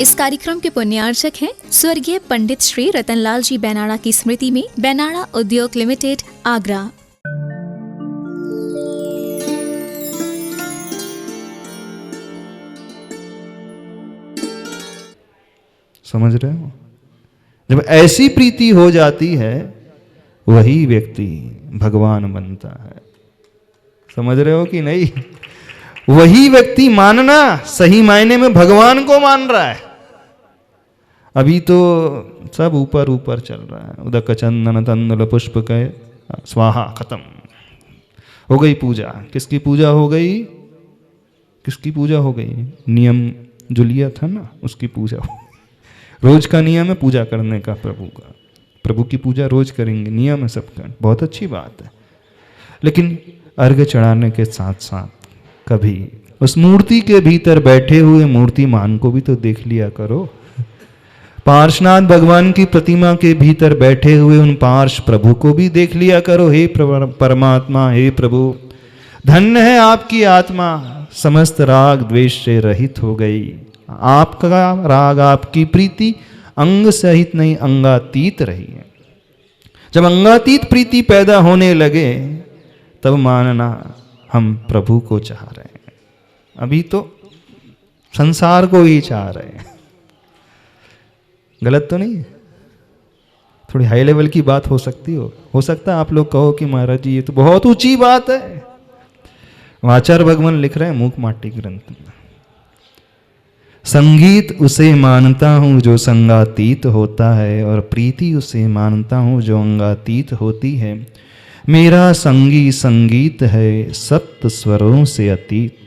इस कार्यक्रम के पुण्यार्चक हैं स्वर्गीय पंडित श्री रतनलाल जी बैनाड़ा की स्मृति में बैनाड़ा उद्योग लिमिटेड, आगरा। समझ रहे हो? जब ऐसी प्रीति हो जाती है वही व्यक्ति भगवान बनता है। समझ रहे हो कि नहीं? वही व्यक्ति मानना सही मायने में भगवान को मान रहा है। अभी तो सब ऊपर ऊपर चल रहा है। उदक चंदन तंदुल पुष्प के स्वाहा, खत्म हो गई पूजा। किसकी पूजा हो गई? किसकी पूजा हो गई? नियम जो लिया था ना, उसकी पूजा हो। रोज का नियम है पूजा करने का प्रभु का। प्रभु की पूजा रोज करेंगे, नियम है सबका, बहुत अच्छी बात है। लेकिन अर्घ चढ़ाने के साथ साथ कभी उस मूर्ति के भीतर बैठे हुए मूर्तिमान को भी तो देख लिया करो। पार्श्वनाथ भगवान की प्रतिमा के भीतर बैठे हुए उन पार्श्व प्रभु को भी देख लिया करो। हे परमात्मा, हे प्रभु, धन्य है आपकी आत्मा, समस्त राग द्वेष से रहित हो गई। आपका राग, आपकी प्रीति अंग सहित नहीं, अंगातीत रही है। जब अंगातीत प्रीति पैदा होने लगे तब मानना हम प्रभु को चाह रहे हैं। अभी तो संसार को ही चाह रहे हैं। गलत तो नहीं है? थोड़ी हाई लेवल की बात हो सकती हो सकता है आप लोग कहो कि महाराज जी ये तो बहुत ऊंची बात है। आचार्य भगवान लिख रहे हैं मूक माटी ग्रंथ में, संगीत उसे मानता हूँ जो संगातीत होता है, और प्रीति उसे मानता हूँ जो अंगातीत होती है। मेरा संगी संगीत है सप्त स्वरों से अतीत।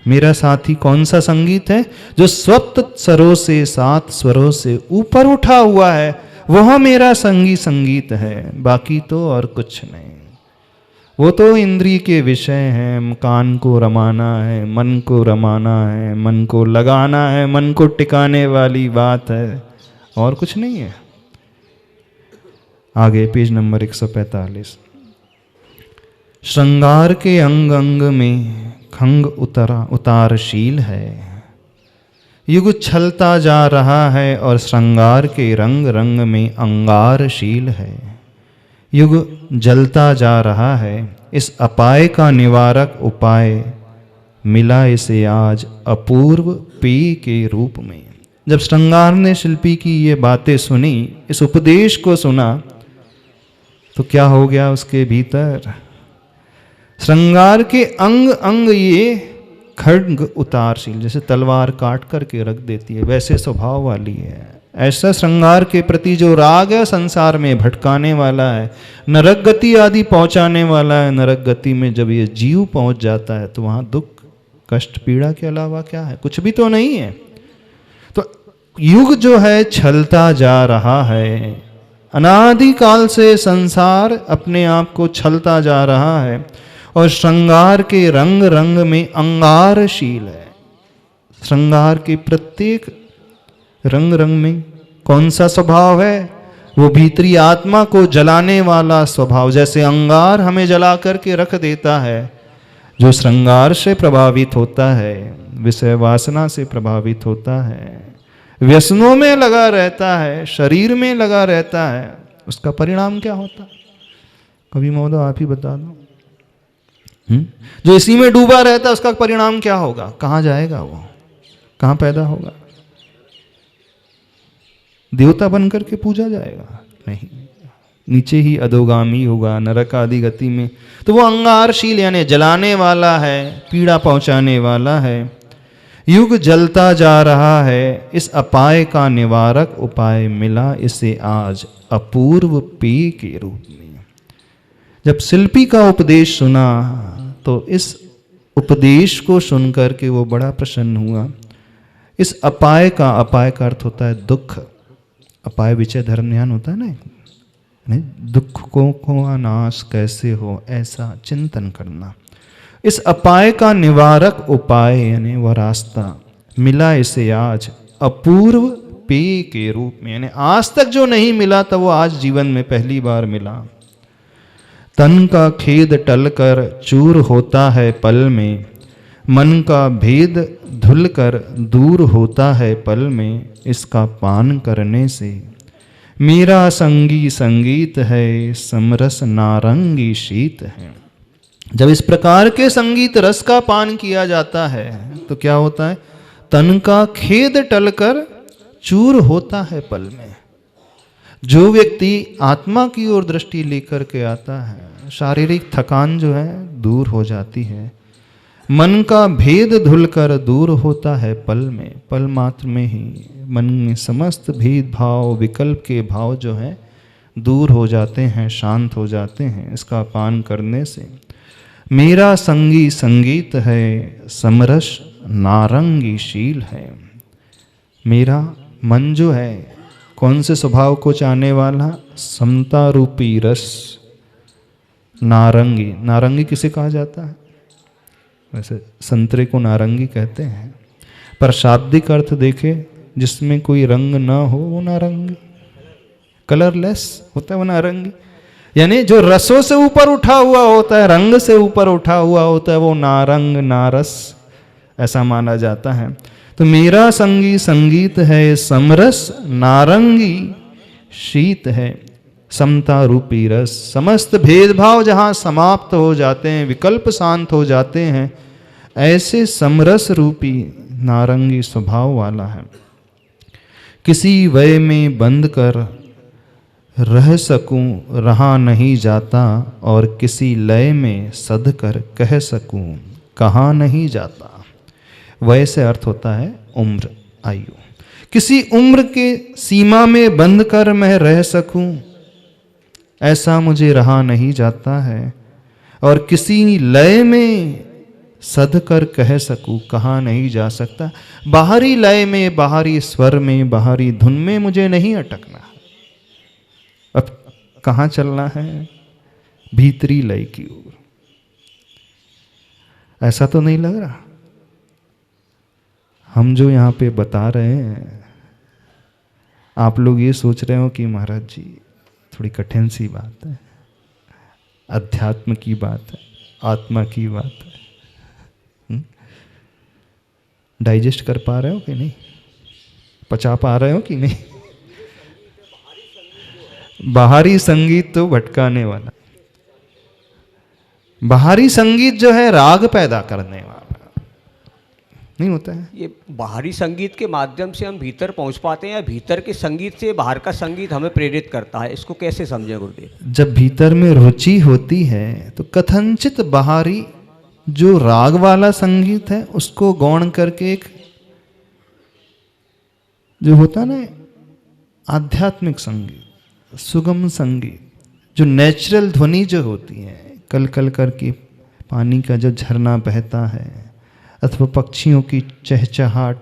मेरा साथी कौन सा संगीत है? जो सप्त स्वरों से, 7 स्वरों से ऊपर उठा हुआ है, वह मेरा संगी संगीत है। बाकी तो और कुछ नहीं। वो तो इंद्रिय के विषय हैं। कान को रमाना है, मन को रमाना है, मन को लगाना है, मन को टिकाने वाली बात है, और कुछ नहीं है। आगे पेज नंबर 145। श्रृंगार के अंग अंग में खंग उतारशील है। युग छलता जा रहा है और श्रृंगार के रंग रंग में अंगारशील है। युग जलता जा रहा है, इस अपाय का निवारक उपाय मिला इसे आज अपूर्व पेय के रूप में। जब श्रृंगार ने शिल्पी की ये बातें सुनी, इस उपदेश को सुना, तो क्या हो गया उसके भीतर? श्रृंगार के अंग अंग ये खड्ग उतारशील, जैसे तलवार काट करके रख देती है, वैसे स्वभाव वाली है। ऐसा श्रृंगार के प्रति जो राग है, संसार में भटकाने वाला है, नरक गति आदि पहुंचाने वाला है। नरक गति में जब ये जीव पहुंच जाता है तो वहां दुख, कष्ट, पीड़ा के अलावा क्या है? कुछ भी तो नहीं है। तो युग जो है छलता जा रहा है। अनादिकाल से संसार अपने आप को छलता जा रहा है, और श्रृंगार के रंग रंग में अंगारशील है। श्रृंगार के प्रत्येक रंग रंग में कौन सा स्वभाव है? वो भीतरी आत्मा को जलाने वाला स्वभाव। जैसे अंगार हमें जला करके रख देता है, जो श्रृंगार से प्रभावित होता है, विषय वासना से प्रभावित होता है, व्यसनों में लगा रहता है, शरीर में लगा रहता है, उसका परिणाम क्या होता? कभी महोदय आप ही बता दो। जो इसी में डूबा रहता है उसका परिणाम क्या होगा? कहां जाएगा वो? कहां पैदा होगा? देवता बनकर के पूजा जाएगा? नहीं, नीचे ही अधोगामी होगा, नरक आदि गति में। तो वो अंगारशील यानी जलाने वाला है, पीड़ा पहुंचाने वाला है। युग जलता जा रहा है, इस अपाय का निवारक उपाय मिला इसे आज अपूर्व पेय के रूप में। जब शिल्पी का उपदेश सुना तो इस उपदेश को सुनकर के वो बड़ा प्रसन्न हुआ। इस अपाय का अर्थ होता है दुख। अपाय विचय धर्म ध्यान होता है ना, दुख को नाश कैसे हो ऐसा चिंतन करना। इस अपाय का निवारक उपाय यानी वह रास्ता मिला इसे आज अपूर्व पेय के रूप में, यानी आज तक जो नहीं मिला था वो आज जीवन में पहली बार मिला। तन का खेद टलकर चूर होता है पल में, मन का भेद धुलकर दूर होता है पल में, इसका पान करने से। मेरा संगी संगीत है, समरस नारंगी शीत है। जब इस प्रकार के संगीत रस का पान किया जाता है तो क्या होता है? तन का खेद टलकर चूर होता है पल में। जो व्यक्ति आत्मा की ओर दृष्टि लेकर के आता है, शारीरिक थकान जो है दूर हो जाती है। मन का भेद धुलकर दूर होता है पल में, पल मात्र में ही मन में समस्त भेदभाव विकल्प के भाव जो है दूर हो जाते हैं, शांत हो जाते हैं इसका पान करने से। मेरा संगी संगीत है, समरस नारंगी शील है। मेरा मन जो है कौन से स्वभाव को चाहने वाला? समता रूपी रस। नारंगी, नारंगी किसे कहा जाता है? वैसे संतरे को नारंगी कहते हैं, पर शाब्दिक अर्थ देखे जिसमें कोई रंग ना हो वो नारंगी, कलरलेस होता है वो नारंगी। यानी जो रसों से ऊपर उठा हुआ होता है, रंग से ऊपर उठा हुआ होता है, वो नारंग नारस ऐसा माना जाता है। तो मेरा संगी संगीत है, समरस नारंगी शीत है। समता रूपी रस, समस्त भेदभाव जहाँ समाप्त हो जाते हैं, विकल्प शांत हो जाते हैं, ऐसे समरस रूपी नारंगी स्वभाव वाला है। किसी वय में बंद कर रह सकूं, रहा नहीं जाता, और किसी लय में सध कर कह सकूं, कहा नहीं जाता। वय से अर्थ होता है उम्र, आयु। किसी उम्र के सीमा में बंद कर मैं रह सकूं, ऐसा मुझे रहा नहीं जाता है, और किसी लय में सध कर कह सकूं, कहा नहीं जा सकता। बाहरी लय में, बाहरी स्वर में, बाहरी धुन में मुझे नहीं अटकना। अब कहाँ चलना है? भीतरी लय की ओर। ऐसा तो नहीं लग रहा हम जो यहाँ पे बता रहे हैं, आप लोग ये सोच रहे हो कि महाराज जी थोड़ी कठिन सी बात है, अध्यात्म की बात है, आत्मा की बात है। डाइजेस्ट कर पा रहे हो कि नहीं? पचा पा रहे हो कि नहीं? बाहरी संगीत तो भटकाने वाला, बाहरी संगीत जो है राग पैदा करने वाला नहीं होता है। ये बाहरी संगीत के माध्यम से हम भीतर पहुंच पाते हैं, या भीतर के संगीत से बाहर का संगीत हमें प्रेरित करता है? इसको कैसे समझे गुरुदेव? जब भीतर में रुचि होती है तो कथनचित बाहरी जो राग वाला संगीत है उसको गौण करके एक जो होता ना आध्यात्मिक संगीत, सुगम संगीत, जो नेचुरल ध्वनि जो होती है, कल कल करके पानी का जो झरना बहता है, अथवा पक्षियों की चहचहाट,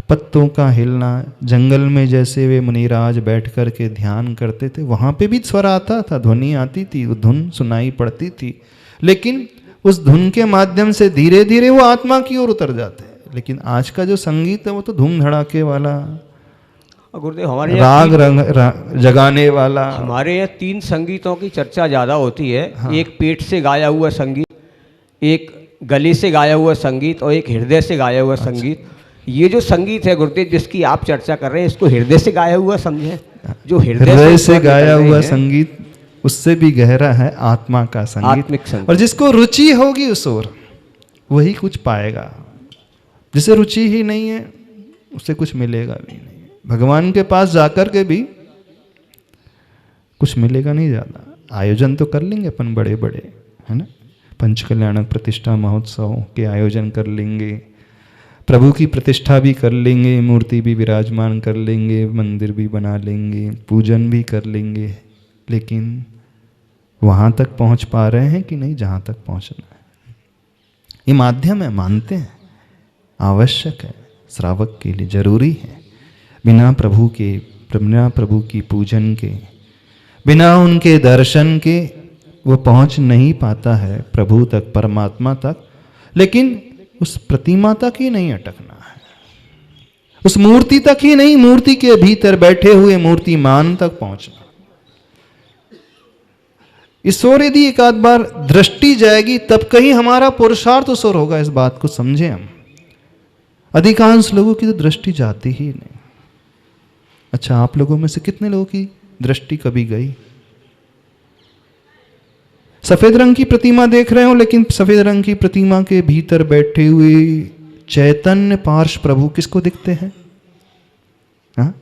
पत्तों का हिलना, जंगल में जैसे वे मुनिराज बैठ कर के ध्यान करते थे, वहाँ पे भी स्वर आता था, ध्वनि आती थी, वो धुन सुनाई पड़ती थी, लेकिन उस धुन के माध्यम से धीरे धीरे वो आत्मा की ओर उतर जाते हैं। लेकिन आज का जो संगीत है वो तो धूम धड़ाके वाला, गुरुदेव हमारे राग रंग जगाने वाला। हमारे यहाँ 3 संगीतों की चर्चा ज़्यादा होती है। हाँ। एक पेट से गाया हुआ संगीत, एक गले से गाया हुआ संगीत, और एक हृदय से गाया हुआ संगीत। ये जो संगीत है गुरुदेव जिसकी आप चर्चा कर रहे हैं, इसको हृदय से गाया हुआ समझें। जो हृदय से गाया हुआ संगीत उससे भी गहरा है आत्मा का संगीत, आत्मिक संगीत। और जिसको रुचि होगी उस ओर वही कुछ पाएगा। जिसे रुचि ही नहीं है उससे कुछ मिलेगा भी नहीं। भगवान के पास जाकर के भी कुछ मिलेगा नहीं ज़्यादा। आयोजन तो कर लेंगे अपन बड़े बड़े, है ना, पंचकल्याणक प्रतिष्ठा महोत्सव के आयोजन कर लेंगे, प्रभु की प्रतिष्ठा भी कर लेंगे, मूर्ति भी विराजमान कर लेंगे, मंदिर भी बना लेंगे, पूजन भी कर लेंगे, लेकिन वहाँ तक पहुँच पा रहे हैं कि नहीं जहाँ तक पहुँचना है? ये माध्यम है, मानते हैं, आवश्यक है, श्रावक के लिए जरूरी है। बिना प्रभु के, बिना प्रभु की पूजन के, बिना उनके दर्शन के वो पहुंच नहीं पाता है प्रभु तक, परमात्मा तक। लेकिन उस प्रतिमा तक ही नहीं अटकना है, उस मूर्ति तक ही नहीं, मूर्ति के भीतर बैठे हुए मूर्तिमान तक पहुंचना। इस ओर यदि एक आध बार दृष्टि जाएगी तब कहीं हमारा पुरुषार्थ उस ओर होगा। इस बात को समझे हम। अधिकांश लोगों की तो दृष्टि जाती ही नहीं। अच्छा, आप लोगों में से कितने लोगों की दृष्टि कभी गई? सफेद रंग की प्रतिमा देख रहे हो, लेकिन सफेद रंग की प्रतिमा के भीतर बैठे हुए चैतन्य पार्श प्रभु किसको दिखते हैं? हाँ?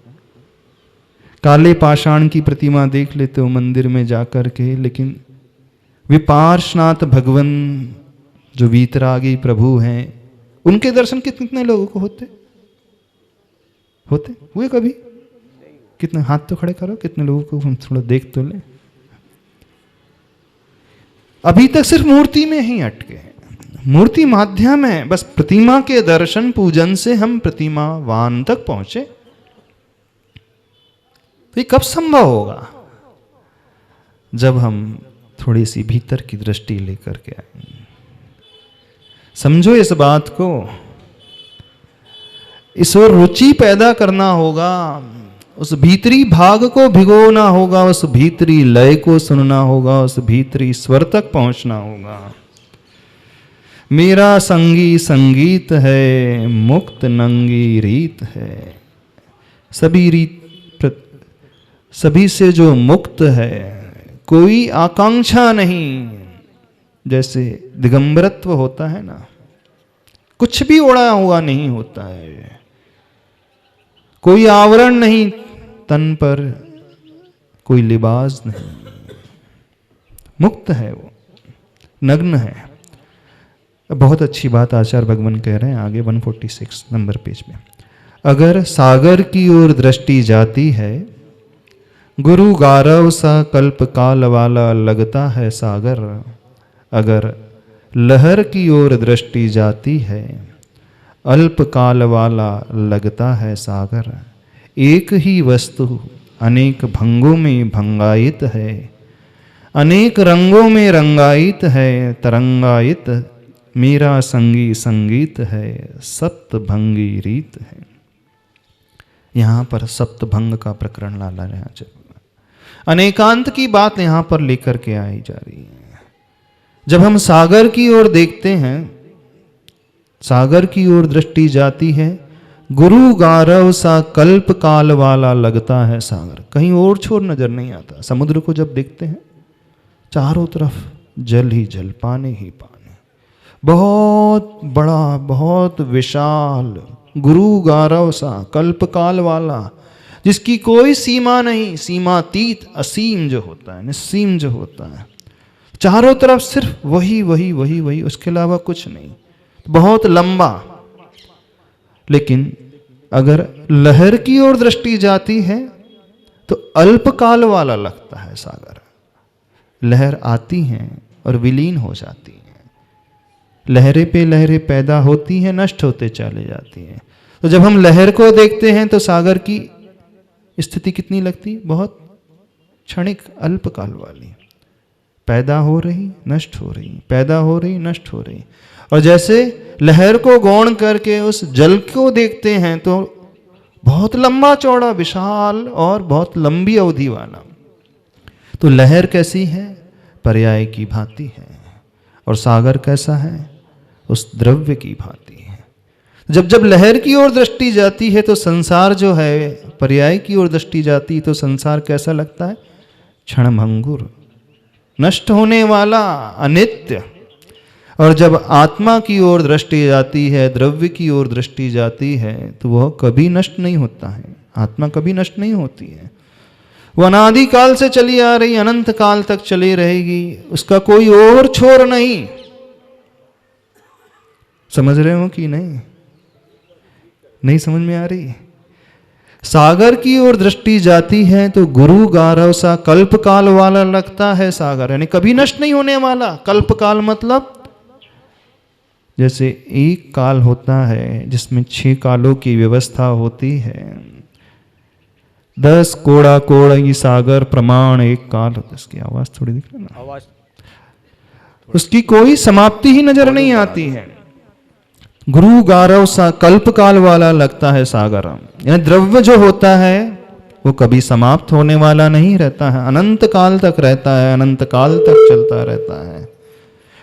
काले पाषाण की प्रतिमा देख लेते हो मंदिर में जाकर के, लेकिन विपार्शनाथ भगवान जो वीतरागी प्रभु हैं, उनके दर्शन कितने लोगों को होते हुए कभी? कितने? हाथ तो खड़े करो, कितने लोगों को हम थोड़ा देख तो ले। अभी तक सिर्फ मूर्ति में ही अटके हैं। मूर्ति माध्यम है, बस प्रतिमा के दर्शन पूजन से हम प्रतिमावान तक पहुंचे। तो ये कब संभव होगा? जब हम थोड़ी सी भीतर की दृष्टि लेकर के आएंगे। समझो इस बात को। इस ओर रुचि पैदा करना होगा, उस भीतरी भाग को भिगोना होगा, उस भीतरी लय को सुनना होगा, उस भीतरी स्वर तक पहुंचना होगा। मेरा संगी संगीत है, मुक्त नंगी रीत है। सभी से जो मुक्त है, कोई आकांक्षा नहीं। जैसे दिगंबरत्व होता है ना, कुछ भी ओढ़ा हुआ नहीं होता है, कोई आवरण नहीं तन पर, कोई लिबास नहीं, मुक्त है वो, नग्न है। बहुत अच्छी बात आचार्य भगवान कह रहे हैं आगे 146 नंबर पेज में। अगर सागर की ओर दृष्टि जाती है, गुरु गारव सा कल्प काल वाला लगता है सागर। अगर लहर की ओर दृष्टि जाती है, अल्प काल वाला लगता है सागर। एक ही वस्तु अनेक भंगों में भंगायित है, अनेक रंगों में रंगायित है, तरंगायित। मेरा संगी संगीत है, सप्तभंगी रीत है। यहां पर सप्तभंग का प्रकरण लाला रहा है। अनेकांत की बात यहां पर लेकर के आई जा रही है। जब हम सागर की ओर देखते हैं, सागर की ओर दृष्टि जाती है, गुरु गारव सा कल्प काल वाला लगता है सागर। कहीं और छोर नजर नहीं आता। समुद्र को जब देखते हैं, चारों तरफ जल ही जल, पानी ही पानी, बहुत बड़ा, बहुत विशाल, गुरु गारव सा कल्प काल वाला, जिसकी कोई सीमा नहीं, सीमातीत, असीम जो होता है, निस्सीम जो होता है। चारों तरफ सिर्फ वही वही वही वही, उसके अलावा कुछ नहीं, बहुत लंबा। लेकिन अगर लहर की ओर दृष्टि जाती है तो अल्पकाल वाला लगता है सागर। लहर आती हैं और विलीन हो जाती हैं, लहरें पे लहरें पैदा होती हैं, नष्ट होते चले जाती हैं। तो जब हम लहर को देखते हैं तो सागर की स्थिति कितनी लगती? बहुत क्षणिक, अल्पकाल वाली। पैदा हो रही, नष्ट हो रही, पैदा हो रही, नष्ट हो रही। और जैसे लहर को गौण करके उस जल को देखते हैं तो बहुत लंबा चौड़ा, विशाल और बहुत लंबी अवधि वाला। तो लहर कैसी है? पर्याय की भांति है। और सागर कैसा है? उस द्रव्य की भांति है। जब जब लहर की ओर दृष्टि जाती है तो संसार जो है, पर्याय की ओर दृष्टि जाती है तो संसार कैसा लगता है? क्षणभंगुर, नष्ट होने वाला, अनित्य। और जब आत्मा की ओर दृष्टि जाती है, द्रव्य की ओर दृष्टि जाती है, तो वह कभी नष्ट नहीं होता है। आत्मा कभी नष्ट नहीं होती है। वह अनादि काल से चली आ रही, अनंत काल तक चली रहेगी, उसका कोई और छोर नहीं। समझ रहे हो कि नहीं? नहीं समझ में आ रही? सागर की ओर दृष्टि जाती है तो गुरु गारव सा कल्प काल वाला लगता है सागर, यानी कभी नष्ट नहीं होने वाला। कल्प काल मतलब जैसे एक काल होता है जिसमें 6 कालों की व्यवस्था होती है। 10 कोड़ा कोड़ा सागर प्रमाण एक काल होता है। इसकी आवाज थोड़ी दिख रही है ना? आवाज उसकी कोई समाप्ति ही नजर नहीं आती है। गुरु गारव सा कल्प काल वाला लगता है सागर। यानी द्रव्य जो होता है वो कभी समाप्त होने वाला नहीं रहता है, अनंत काल तक रहता है, अनंत काल तक चलता रहता है।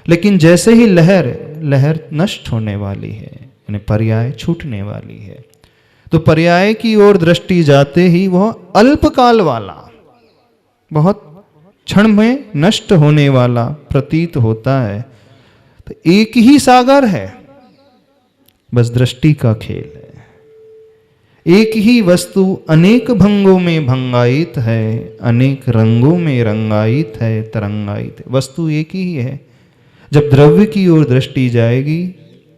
लेकिन जैसे ही लहर नष्ट होने वाली है, यानी पर्याय छूटने वाली है, तो पर्याय की ओर दृष्टि जाते ही वह अल्पकाल वाला, बहुत क्षण में नष्ट होने वाला प्रतीत होता है। तो एक ही सागर है, बस दृष्टि का खेल है। एक ही वस्तु अनेक भंगों में भंगायित है, अनेक रंगों में रंगायित है, तरंगायित है। वस्तु एक ही है। जब द्रव्य की ओर दृष्टि जाएगी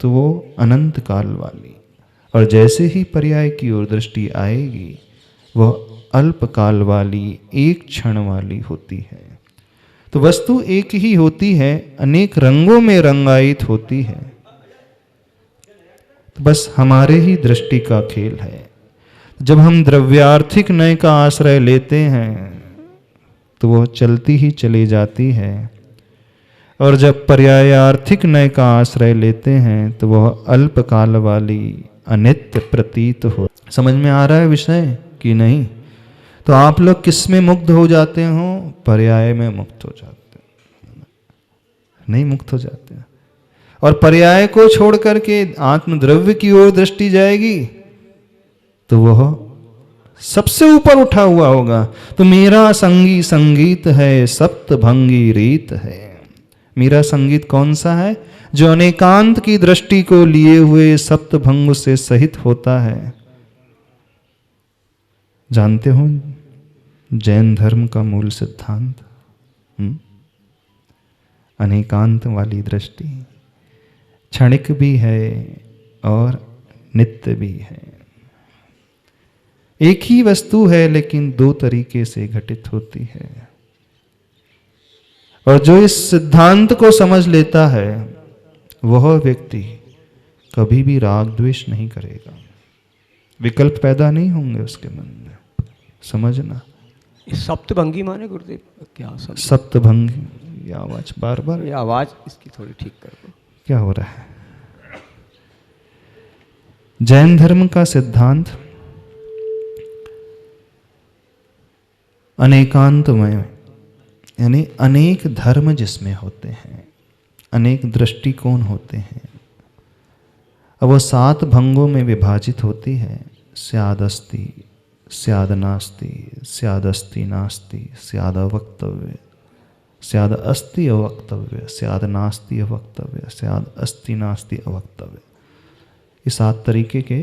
तो वो अनंत काल वाली, और जैसे ही पर्याय की ओर दृष्टि आएगी वह अल्पकाल वाली, एक क्षण वाली होती है। तो वस्तु एक ही होती है, अनेक रंगों में रंगायित होती है। तो बस हमारे ही दृष्टि का खेल है। जब हम द्रव्यार्थिक नय का आश्रय लेते हैं तो वह चलती ही चली जाती है, और जब पर्यायार्थिक नय का आश्रय लेते हैं तो वह अल्पकाल वाली अनित्य प्रतीत हो। समझ में आ रहा है विषय कि नहीं? तो आप लोग किस में मुग्ध हो जाते हो? पर्याय में मुक्त हो जाते हैं, नहीं मुक्त हो जाते हैं। और पर्याय को छोड़ करके आत्मद्रव्य की ओर दृष्टि जाएगी तो वह सबसे ऊपर उठा हुआ होगा। तो मेरा संगी संगीत है, सप्त भंगी रीत है। मेरा संगीत कौन सा है? जो अनेकांत की दृष्टि को लिए हुए सप्त भंग से सहित होता है। जानते हो जैन धर्म का मूल सिद्धांत, अनेकांत वाली दृष्टि क्षणिक भी है और नित्य भी है। एक ही वस्तु है लेकिन दो तरीके से घटित होती है। और जो इस सिद्धांत को समझ लेता है वह व्यक्ति कभी भी राग द्वेष नहीं करेगा, विकल्प पैदा नहीं होंगे उसके मन में। समझना, सप्तभंगी माने गुरुदेव क्या? सप्तभंगी, ये आवाज बार बार, ये आवाज इसकी थोड़ी ठीक कर दो। क्या हो रहा है? जैन धर्म का सिद्धांत अनेकांतमय, यानी अनेक धर्म जिसमें होते हैं, अनेक दृष्टिकोण होते हैं। अब वो 7 भंगों में विभाजित होती है। स्यादस्ति, स्याद नास्ति, स्यादस्ति नास्ति, स्याद अवक्तव्य, स्याद अस्ति अवक्तव्य, स्याद नास्ति अवक्तव्य, स्याद अस्ति नास्ति अवक्तव्य। ये 7 तरीके के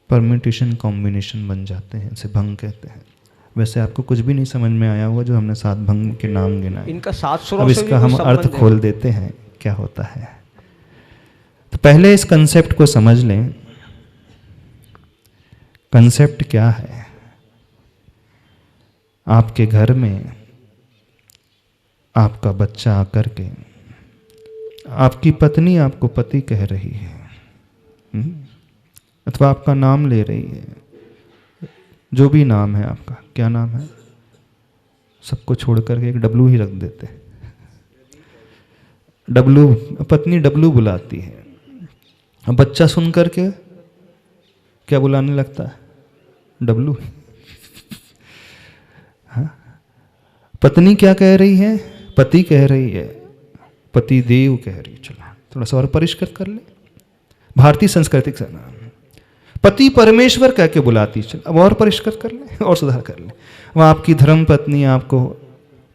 परम्यूटेशन कॉम्बिनेशन बन जाते हैं, इसे भंग कहते हैं। वैसे आपको कुछ भी नहीं समझ में आया होगा जो हमने 7 भंग के नाम गिनाए। इनका 7 सुरों अब से इसका भी हम कुछ अर्थ संबंध है। खोल देते हैं क्या होता है। तो पहले इस कंसेप्ट को समझ लें। कंसेप्ट क्या है? आपके घर में आपका बच्चा आकर के आपकी पत्नी आपको पति कह रही है, अथवा आपका नाम ले रही है, जो भी नाम है आपका, क्या नाम है? सबको छोड़ करके एक डब्लू ही रख देते। डब्लू, पत्नी डब्लू बुलाती है। अब बच्चा सुन करके क्या बुलाने लगता है? डब्लू। हाँ? पत्नी क्या कह रही है? पति कह रही है, पति देव कह रही है। चलो थोड़ा सा और परिष्कृत कर ले, भारतीय संस्कृति से नाम। पति परमेश्वर कह के बुलाती, चल अब और परिष्कृत कर ले और सुधार कर ले। वह आपकी धर्म पत्नी आपको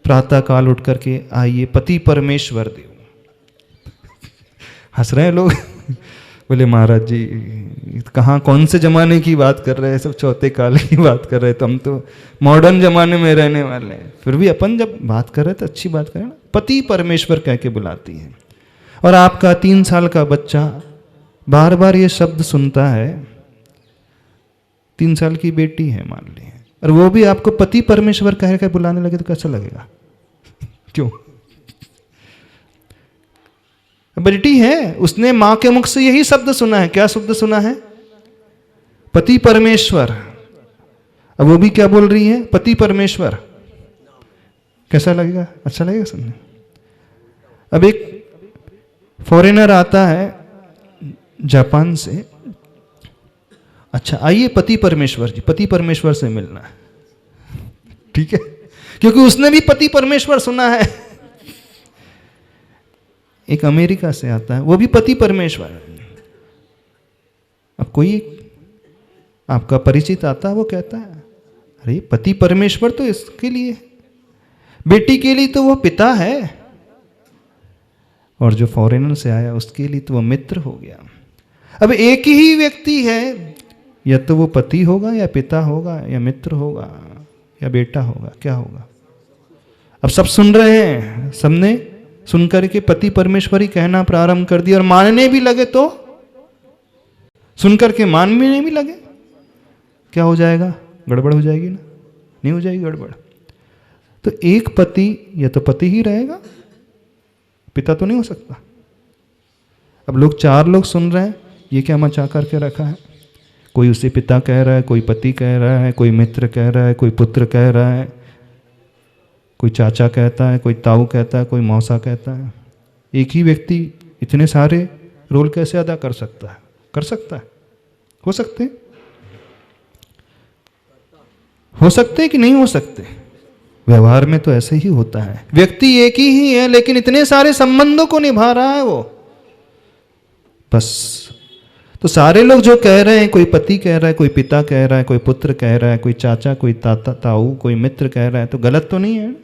प्रातः काल उठ करके आइए पति परमेश्वर देव। हंस रहे हैं लोग। बोले महाराज जी कहाँ, कौन से जमाने की बात कर रहे हैं? सब चौथे काल की बात कर रहे हैं, तो हम तो मॉडर्न जमाने में रहने वाले हैं। फिर भी अपन जब बात कर रहे हैं तो अच्छी बात करें ना। पति परमेश्वर कह के बुलाती है। और आपका 3 साल का बच्चा बार बार ये शब्द सुनता है। 3 साल की बेटी है मान ली, और वो भी आपको पति परमेश्वर कह के बुलाने लगे तो कैसा लगेगा? क्यों? बेटी है, उसने मां के मुख से यही शब्द सुना है। क्या शब्द सुना है? पति परमेश्वर। अब वो भी क्या बोल रही है? पति परमेश्वर। कैसा लगेगा? अच्छा लगेगा सुनने। अब एक फॉरेनर आता है जापान से, अच्छा आइए पति परमेश्वर जी, पति परमेश्वर से मिलना है, ठीक है, क्योंकि उसने भी पति परमेश्वर सुना है। एक अमेरिका से आता है, वो भी पति परमेश्वर है। अब कोई आपका परिचित आता है, वो कहता है अरे पति परमेश्वर तो इसके लिए है, बेटी के लिए तो वो पिता है, और जो फॉरेनर से आया उसके लिए तो वो मित्र हो गया। अब एक ही व्यक्ति है, या तो वो पति होगा या पिता होगा या मित्र होगा या बेटा होगा, क्या होगा? अब सब सुन रहे हैं, सबने सुन करके पति परमेश्वरी कहना प्रारंभ कर दिया, और मानने भी लगे तो सुन करके मानने भी लगे, क्या हो जाएगा? गड़बड़ हो जाएगी ना? नहीं हो जाएगी गड़बड़? तो एक पति या तो पति ही रहेगा, पिता तो नहीं हो सकता। अब लोग 4 लोग सुन रहे हैं, ये क्या मचा करके रखा है? कोई उसे पिता कह रहा है, कोई पति कह रहा है, कोई मित्र कह रहा है, कोई पुत्र कह रहा है, कोई चाचा कहता है, कोई ताऊ कहता है, कोई मौसा कहता है। एक ही व्यक्ति इतने सारे रोल कैसे अदा कर सकता है? कर सकता है? हो सकते हैं? हो सकते हैं कि नहीं हो सकते? व्यवहार में तो ऐसे ही होता है, व्यक्ति एक ही है लेकिन इतने सारे संबंधों को निभा रहा है वो। बस तो सारे लोग जो कह रहे हैं, कोई पति कह रहा है, कोई पिता कह रहा है, कोई पुत्र कह रहा है, कोई चाचा, कोई ताता ताऊ, कोई मित्र कह रहा है, तो गलत तो नहीं है?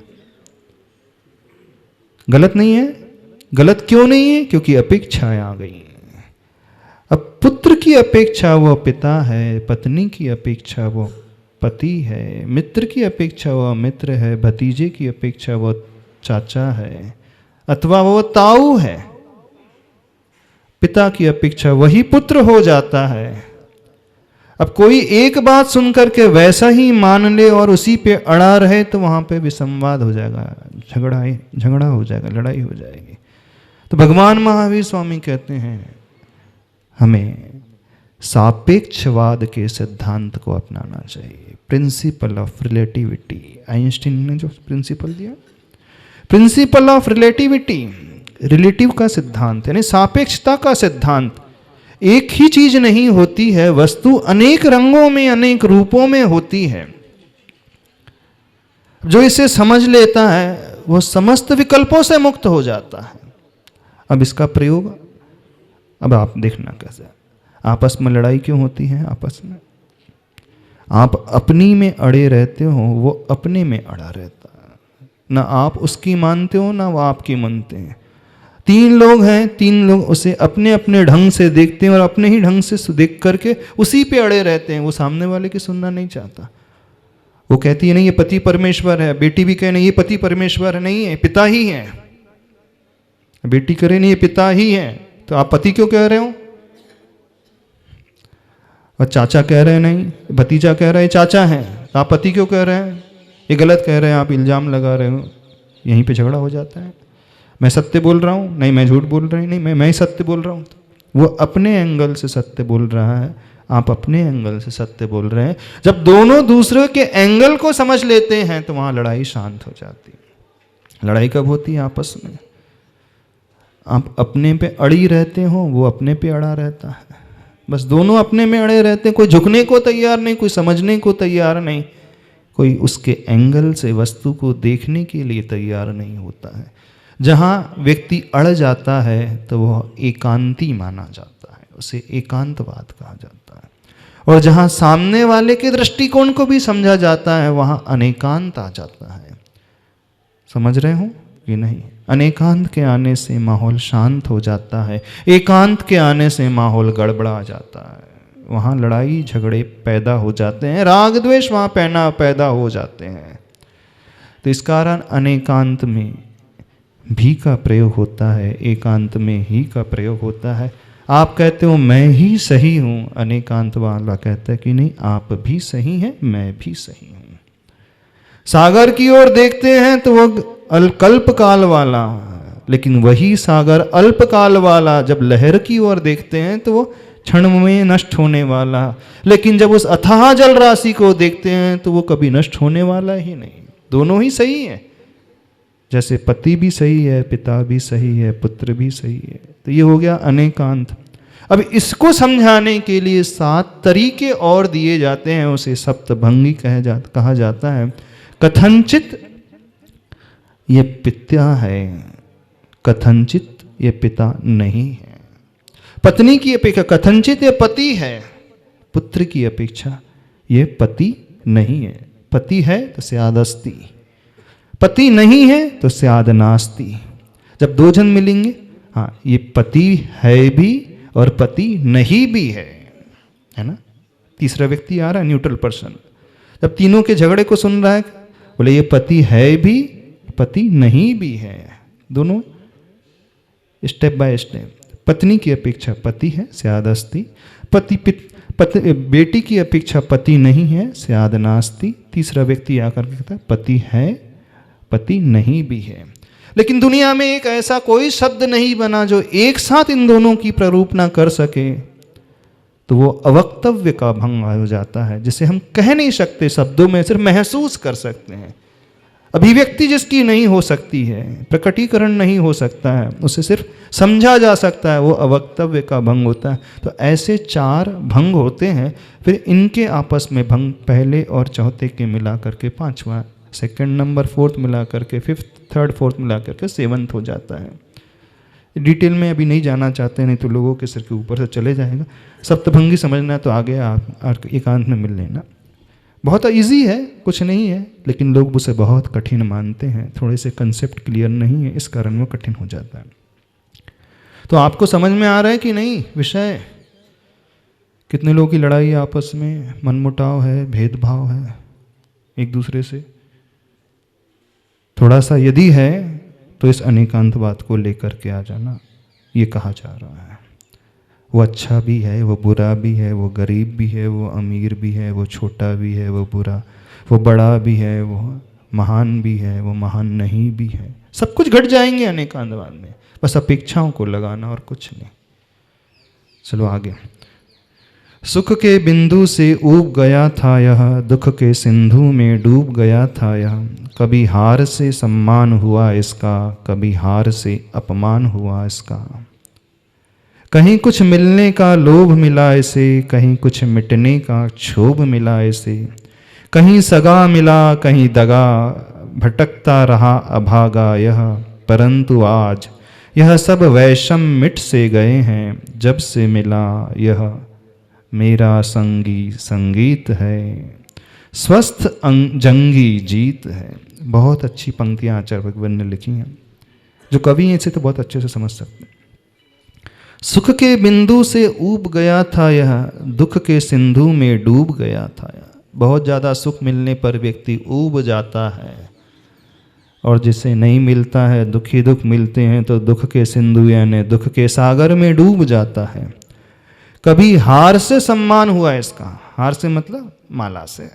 गलत नहीं है? गलत क्यों नहीं है? क्योंकि अपेक्षाएं आ गई। अब पुत्र की अपेक्षा वो पिता है, पत्नी की अपेक्षा वो पति है, मित्र की अपेक्षा वो मित्र है, भतीजे की अपेक्षा वो चाचा है, अथवा वो ताऊ है, पिता की अपेक्षा वही पुत्र हो जाता है। अब कोई एक बात सुनकर के वैसा ही मान ले और उसी पे अड़ा रहे तो वहां पे विसंवाद हो जाएगा, झगड़ा हो जाएगा, लड़ाई हो जाएगी। तो भगवान महावीर स्वामी कहते हैं हमें सापेक्षवाद के सिद्धांत को अपनाना चाहिए, प्रिंसिपल ऑफ रिलेटिविटी। आइंस्टीन ने जो प्रिंसिपल दिया, प्रिंसिपल ऑफ रिलेटिविटी, रिलेटिव का सिद्धांत यानी सापेक्षता का सिद्धांत। एक ही चीज नहीं होती है, वस्तु अनेक रंगों में, अनेक रूपों में होती है। जो इसे समझ लेता है वो समस्त विकल्पों से मुक्त हो जाता है। अब इसका प्रयोग अब आप देखना कैसे, आपस में लड़ाई क्यों होती है? आपस में आप अपनी में अड़े रहते हो, वो अपने में अड़ा रहता है, ना आप उसकी मानते हो ना वो आपकी मानते हैं। 3 लोग हैं, 3 लोग उसे अपने अपने ढंग से देखते हैं और अपने ही ढंग से देख करके उसी पे अड़े रहते हैं। वो सामने वाले की सुनना नहीं चाहता। वो कहती है नहीं ये पति परमेश्वर है, बेटी भी कहे नहीं ये पति परमेश्वर है, नहीं है पिता ही है। बेटी करे नहीं ये पिता ही है, तो आप पति क्यों कह रहे हो? और चाचा कह रहे हैं नहीं, भतीजा कह रहा है चाचा है, तो आप पति क्यों कह रहे हैं? ये गलत कह रहे हैं, आप इल्जाम लगा रहे हो। यहीं पे झगड़ा हो जाता है। मैं सत्य बोल रहा हूँ, नहीं मैं झूठ बोल रही, नहीं मैं ही सत्य बोल रहा हूँ। वो अपने एंगल से सत्य बोल रहा है, आप अपने एंगल से सत्य बोल रहे हैं। जब दोनों दूसरे के एंगल को समझ लेते हैं तो वहाँ लड़ाई शांत हो जाती है। लड़ाई कब होती है? आपस में। आप अपने पे अड़ी रहते हो, वो अपने पे अड़ा रहता है, बस दोनों अपने में अड़े रहते हैं। कोई झुकने को तैयार नहीं, कोई समझने को तैयार नहीं, कोई उसके एंगल से वस्तु को देखने के लिए तैयार नहीं होता है। जहाँ व्यक्ति अड़ जाता है तो वह एकांती माना जाता है, उसे एकांतवाद कहा जाता है। और जहाँ सामने वाले के दृष्टिकोण को भी समझा जाता है वहाँ अनेकांत आ जाता है। समझ रहे हो कि नहीं? अनेकांत के आने से माहौल शांत हो जाता है, एकांत के आने से माहौल गड़बड़ा जाता है। वहाँ लड़ाई झगड़े पैदा हो जाते हैं, राग द्वेष वहाँ पैदा हो जाते हैं। तो इस कारण अनेकांत में भी का प्रयोग होता है, एकांत में ही का प्रयोग होता है। आप कहते हो मैं ही सही हूँ, अनेकांत वाला कहता है कि नहीं आप भी सही हैं, मैं भी सही हूँ। सागर की ओर देखते हैं तो वो अल्प काल वाला, लेकिन वही सागर अल्प काल वाला जब लहर की ओर देखते हैं तो वो क्षण में नष्ट होने वाला, लेकिन जब उस अथाह जल राशि को देखते हैं तो वो कभी नष्ट होने वाला ही नहीं। दोनों ही सही है, जैसे पति भी सही है, पिता भी सही है, पुत्र भी सही है। तो ये हो गया अनेकांत। अब इसको समझाने के लिए 7 तरीके और दिए जाते हैं, उसे सप्तभंगी कहा जाता है। कथनचित ये पिता है, कथनचित ये पिता नहीं है। पत्नी की अपेक्षा कथनचित ये पति है, पुत्र की अपेक्षा ये पति नहीं है। पति है तो स्यादस्ति, पति नहीं है तो स्याद नास्ति। जब दो जन मिलेंगे, हाँ ये पति है भी और पति नहीं भी है ना। तीसरा व्यक्ति आ रहा है, न्यूट्रल पर्सन। जब तीनों के झगड़े को सुन रहा है, बोले ये पति है भी पति नहीं भी है, दोनों स्टेप बाय स्टेप। पत्नी की अपेक्षा पति है, स्यादस्ति। बेटी की अपेक्षा पति नहीं है, स्याद नास्ति। तीसरा व्यक्ति आकर के कहता है पति है पति नहीं भी है। लेकिन दुनिया में एक ऐसा कोई शब्द नहीं बना जो एक साथ इन दोनों की प्ररूपणा कर सके, तो वो अवक्तव्य का भंग हो जाता है, जिसे हम कह नहीं सकते शब्दों में, सिर्फ महसूस कर सकते हैं। अभिव्यक्ति जिसकी नहीं हो सकती है, प्रकटीकरण नहीं हो सकता है, उसे सिर्फ समझा जा सकता है, वो अवक्तव्य का भंग होता है। तो ऐसे 4 भंग होते हैं। फिर इनके आपस में भंग पहले और चौथे के मिला करके 5वां, सेकंड नंबर 4th मिला करके 5th, 3rd 4th मिला करके 7th हो जाता है। डिटेल में अभी नहीं जाना चाहते, नहीं तो लोगों के सिर के ऊपर से चले जाएगा। सप्तभंगी समझना है तो आगे आप एकांत में मिल लेना। बहुत इजी है, कुछ नहीं है, लेकिन लोग उसे बहुत कठिन मानते हैं। थोड़े से कंसेप्ट क्लियर नहीं है, इस कारण वो कठिन हो जाता है। तो आपको समझ में आ रहा है कि नहीं विषय? कितने लोगों की लड़ाई आपस में, मनमुटाव है, भेदभाव है एक दूसरे से। थोड़ा सा यदि है तो इस अनेकांतवाद को लेकर के आ जाना। ये कहा जा रहा है वो अच्छा भी है, वो बुरा भी है, वो गरीब भी है, वो अमीर भी है, वो छोटा भी है, वो बुरा, वो बड़ा भी है, वो महान भी है, वो महान नहीं भी है। सब कुछ घट जाएंगे अनेकांतवाद में, बस अपेक्षाओं को लगाना और कुछ नहीं। चलो आगे। सुख के बिंदु से ऊब गया था यह, दुख के सिंधु में डूब गया था यह। कभी हार से सम्मान हुआ इसका, कभी हार से अपमान हुआ इसका। कहीं कुछ मिलने का लोभ मिला इसे, कहीं कुछ मिटने का क्षोभ मिला इसे। कहीं सगा मिला कहीं दगा, भटकता रहा अभागा यह। परंतु आज यह सब वैषम मिट से गए हैं, जब से मिला यह मेरा संगी संगीत है। स्वस्थ जंगी जीत है। बहुत अच्छी पंक्तियां आचार्य भगवान ने लिखी हैं, जो कवि हैं इसे तो बहुत अच्छे से समझ सकते हैं। सुख के बिंदु से ऊब गया था यह, दुख के सिंधु में डूब गया था यह। बहुत ज़्यादा सुख मिलने पर व्यक्ति ऊब जाता है, और जिसे नहीं मिलता है, दुखी दुख मिलते हैं तो दुख के सिंधु यानी दुख के सागर में डूब जाता है। कभी हार से सम्मान हुआ इसका, हार से मतलब माला से,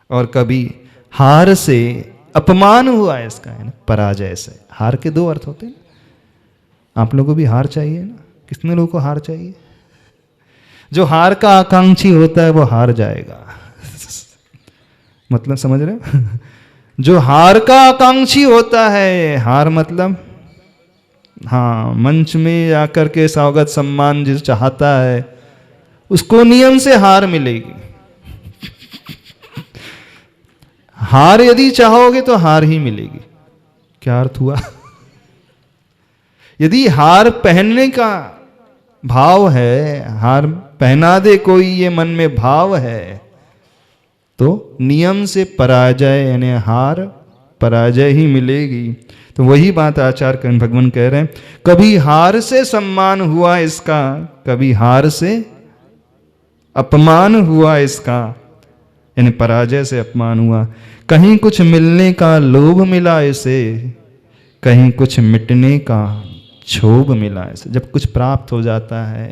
और कभी हार से अपमान हुआ इसका यानी पराजय से। हार के 2 अर्थ होते हैं। आप लोगों को भी हार चाहिए ना? कितने लोगों को हार चाहिए? जो हार का आकांक्षी होता है वो हार जाएगा। मतलब समझ रहे हो? जो हार का आकांक्षी होता है, हार मतलब हाँ, मंच में आकर के स्वागत सम्मान जिस चाहता है उसको नियम से हार मिलेगी। हार यदि चाहोगे तो हार ही मिलेगी। क्या अर्थ हुआ? यदि हार पहनने का भाव है, हार पहना दे कोई, ये मन में भाव है, तो नियम से पराजय यानी हार पराजय ही मिलेगी। तो वही बात आचार्य भगवान कह रहे हैं, कभी हार से सम्मान हुआ इसका, कभी हार से अपमान हुआ इसका, यानी पराजय से अपमान हुआ। कहीं कुछ मिलने का लोभ मिला इसे, कहीं कुछ मिटने का क्षोभ मिला इसे। जब कुछ प्राप्त हो जाता है,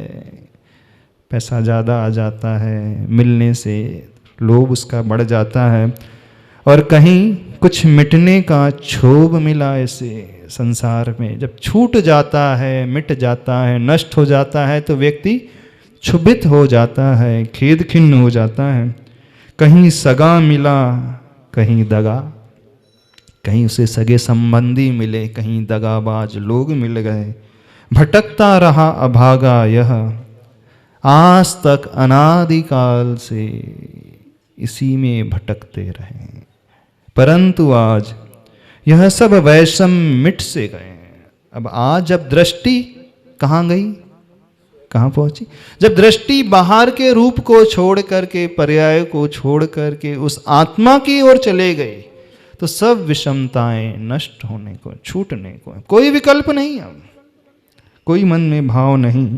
पैसा ज़्यादा आ जाता है, मिलने से लोभ उसका बढ़ जाता है, और कहीं कुछ मिटने का क्षोभ मिला इसे। संसार में जब छूट जाता है, मिट जाता है, नष्ट हो जाता है, तो व्यक्ति क्षुभित हो जाता है, खेद खिन्न हो जाता है। कहीं सगा मिला कहीं दगा, कहीं उसे सगे संबंधी मिले, कहीं दगाबाज लोग मिल गए। भटकता रहा अभागा यह, आज तक अनादिकाल से इसी में भटकते रहे, परंतु आज यह सब वैषम मिट से गए। अब आज जब दृष्टि कहाँ गई, कहाँ पहुंची? जब दृष्टि बाहर के रूप को छोड़ करके, पर्याय को छोड़ करके उस आत्मा की ओर चले गए, तो सब विषमताएं नष्ट होने को, छूटने को, कोई विकल्प नहीं, अब कोई मन में भाव नहीं।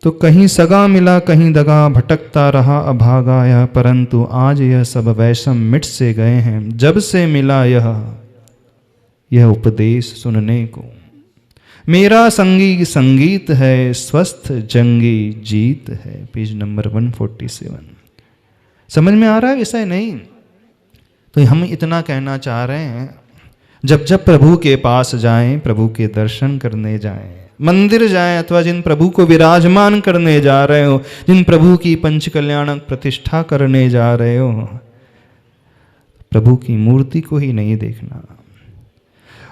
तो कहीं सगा मिला कहीं दगा, भटकता रहा अभागा यह, परंतु आज यह सब वैषम मिट से गए हैं, जब से मिला यह उपदेश सुनने को। मेरा संगी संगीत है, स्वस्थ जंगी जीत है। Page number 147। समझ में आ रहा है विषय? नहीं तो हम इतना कहना चाह रहे हैं, जब जब प्रभु के पास जाएं, प्रभु के दर्शन करने जाएं, मंदिर जाएं, अथवा जिन प्रभु को विराजमान करने जा रहे हो, जिन प्रभु की पंच कल्याणक प्रतिष्ठा करने जा रहे हो, प्रभु की मूर्ति को ही नहीं देखना,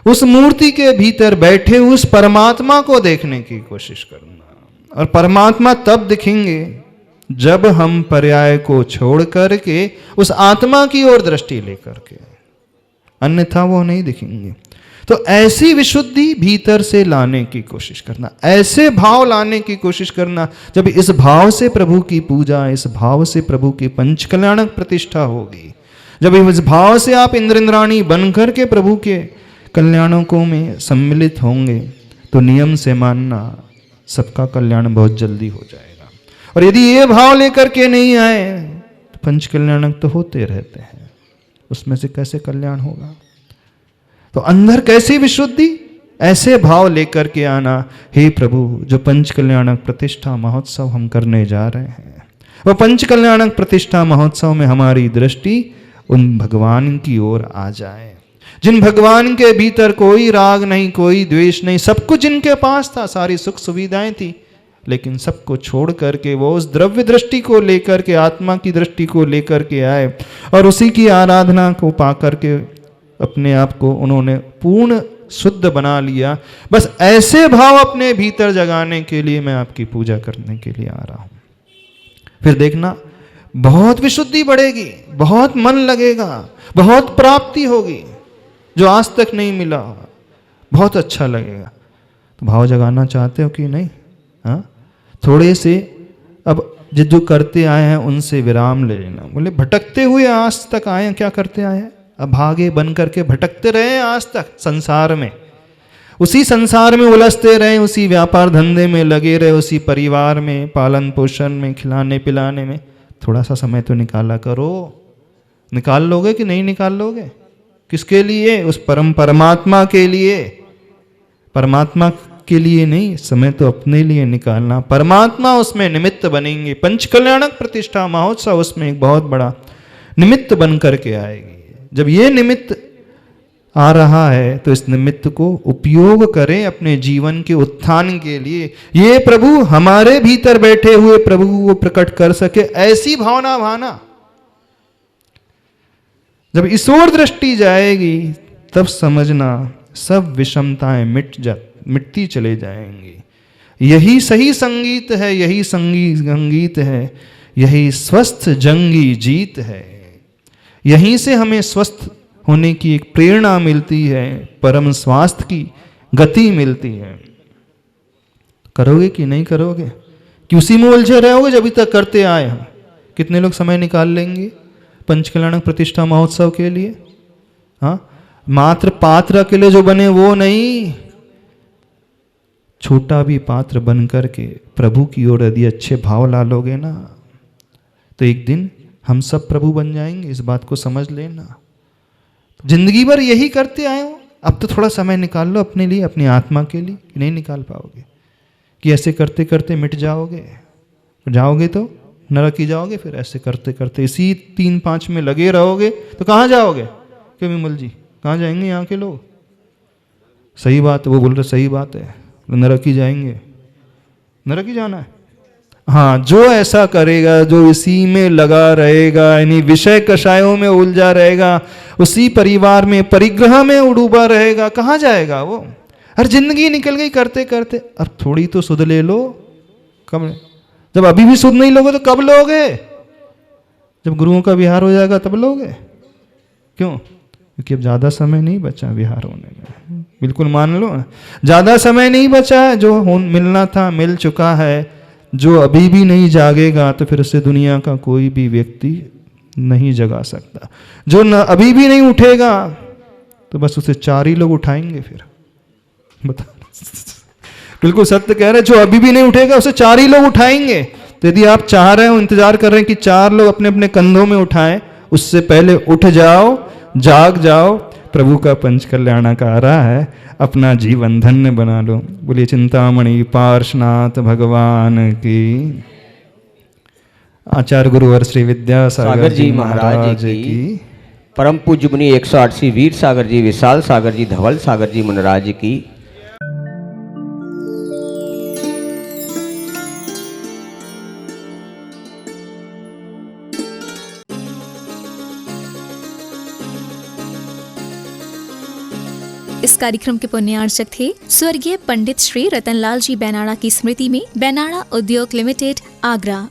उस मूर्ति के भीतर बैठे उस परमात्मा को देखने की कोशिश करना। और परमात्मा तब दिखेंगे जब हम पर्याय को छोड़ करके उस आत्मा की ओर दृष्टि लेकर के, अन्यथा वो नहीं दिखेंगे। तो ऐसी विशुद्धि भीतर से लाने की कोशिश करना, ऐसे भाव लाने की कोशिश करना, जब इस भाव से प्रभु की पूजा, इस भाव से प्रभु की पंच कल्याणक प्रतिष्ठा होगी, जब इस भाव से आप इंद्र इंद्राणी बनकर के प्रभु के कल्याणकों में सम्मिलित होंगे, तो नियम से मानना सबका कल्याण बहुत जल्दी हो जाएगा। और यदि ये भाव लेकर के नहीं आए तो पंच कल्याणक तो होते रहते हैं, उसमें से कैसे कल्याण होगा? तो अंदर कैसी विशुद्धि? ऐसे भाव लेकर के आना, हे प्रभु जो पंच कल्याणक प्रतिष्ठा महोत्सव हम करने जा रहे हैं, वह पंच कल्याणक प्रतिष्ठा महोत्सव में हमारी दृष्टि उन भगवान की ओर आ जाए, जिन भगवान के भीतर कोई राग नहीं, कोई द्वेष नहीं, सब कुछ जिनके पास था, सारी सुख सुविधाएं थी, लेकिन सबको छोड़ करके वो उस द्रव्य दृष्टि को लेकर के, आत्मा की दृष्टि को लेकर के आए, और उसी की आराधना को पाकर के अपने आप को उन्होंने पूर्ण शुद्ध बना लिया। बस ऐसे भाव अपने भीतर जगाने के लिए मैं आपकी पूजा करने के लिए आ रहा हूं। फिर देखना बहुत विशुद्धि बढ़ेगी, बहुत मन लगेगा, बहुत प्राप्ति होगी जो आज तक नहीं मिला, बहुत अच्छा लगेगा। तो भाव जगाना चाहते हो कि नहीं? हाँ, थोड़े से अब जो करते आए हैं उनसे विराम ले लेना। बोले भटकते हुए आज तक आए हैं, क्या करते आए हैं? अब भागे बन करके भटकते रहे आज तक संसार में, उसी संसार में उलझते रहे, उसी व्यापार धंधे में लगे रहे, उसी परिवार में पालन पोषण में, खिलाने पिलाने में। थोड़ा सा समय तो निकाला करो। निकाल लोगे कि नहीं निकाल लोगे? किसके लिए? उस परमात्मा के लिए। परमात्मा के लिए नहीं, समय तो अपने लिए निकालना। परमात्मा उसमें निमित्त बनेंगे। पंच कल्याणक प्रतिष्ठा महोत्सव उसमें एक बहुत बड़ा निमित्त बन करके आएगी। जब ये निमित्त आ रहा है तो इस निमित्त को उपयोग करें अपने जीवन के उत्थान के लिए। ये प्रभु हमारे भीतर बैठे हुए प्रभु को प्रकट कर सके, ऐसी भावना भाना। जब इस ओर दृष्टि जाएगी तब समझना सब विषमताएं मिटती चले जाएंगी। यही सही संगीत है, यही संगीत है, यही स्वस्थ जंगी जीत है। यहीं से हमें स्वस्थ होने की एक प्रेरणा मिलती है, परम स्वास्थ्य की गति मिलती है। करोगे कि नहीं करोगे? कि उसी में उलझे रहोगे जब अभी तक करते आए हम? कितने लोग समय निकाल लेंगे पंच कल्याणक प्रतिष्ठा महोत्सव के लिए? हाँ, मात्र पात्र अकेले जो बने वो नहीं, छोटा भी पात्र बन करके प्रभु की ओर यदि अच्छे भाव ला लोगे ना, तो एक दिन हम सब प्रभु बन जाएंगे। इस बात को समझ लेना। जिंदगी भर यही करते आए हो, अब तो थोड़ा समय निकाल लो अपने लिए, अपनी आत्मा के लिए। नहीं निकाल पाओगे कि ऐसे करते करते मिट जाओगे, जाओगे तो नरक ही जाओगे। फिर ऐसे करते करते इसी 3-5 में लगे रहोगे तो कहाँ जाओगे? क्यों विमल जी, कहाँ जाएंगे यहाँ के लोग? सही बात है, वो बोल रहे सही बात है, नरक ही जाएंगे। नरक ही जाना है? हाँ, जो ऐसा करेगा, जो इसी में लगा रहेगा, यानी विषय कषायों में उलझा रहेगा, उसी परिवार में परिग्रह में उडूबा रहेगा, कहाँ जाएगा वो? हर जिंदगी निकल गई करते करते, अब थोड़ी तो सुध ले लो। कब? जब अभी भी सुध नहीं लोगे तो कब लोगे? जब गुरुओं का विहार हो जाएगा तब लोगे। क्यों? क्योंकि अब ज़्यादा समय नहीं बचा विहार होने में। बिल्कुल मान लो, ज़्यादा समय नहीं बचा है। जो मिलना था मिल चुका है। जो अभी भी नहीं जागेगा तो फिर उससे दुनिया का कोई भी व्यक्ति नहीं जगा सकता। जो न अभी भी नहीं उठेगा तो बस उसे 4 ही लोग उठाएंगे। फिर बता, बिल्कुल सत्य कह रहे। जो अभी भी नहीं उठेगा उसे 4 ही लोग उठाएंगे। तो यदि आप चाह रहे हो, इंतजार कर रहे हैं कि 4 लोग अपने अपने कंधों में उठाएं, उससे पहले उठ जाओ, जाग जाओ। प्रभु का पंच कल्याणक आ रहा है, अपना जीवन धन्य बना लो। बोलिए चिंतामणि पार्श्वनाथ भगवान की। आचार्य गुरुवर श्री विद्यासागर जी महाराज की। परम पूज्य मुनि 108 वीर सागर जी, विशाल सागर जी, धवल सागर जी मुनिराज की। इस कार्यक्रम के पुण्यार्चक थे स्वर्गीय पंडित श्री रतनलाल जी बेनाड़ा की स्मृति में बेनाड़ा उद्योग लिमिटेड, आगरा।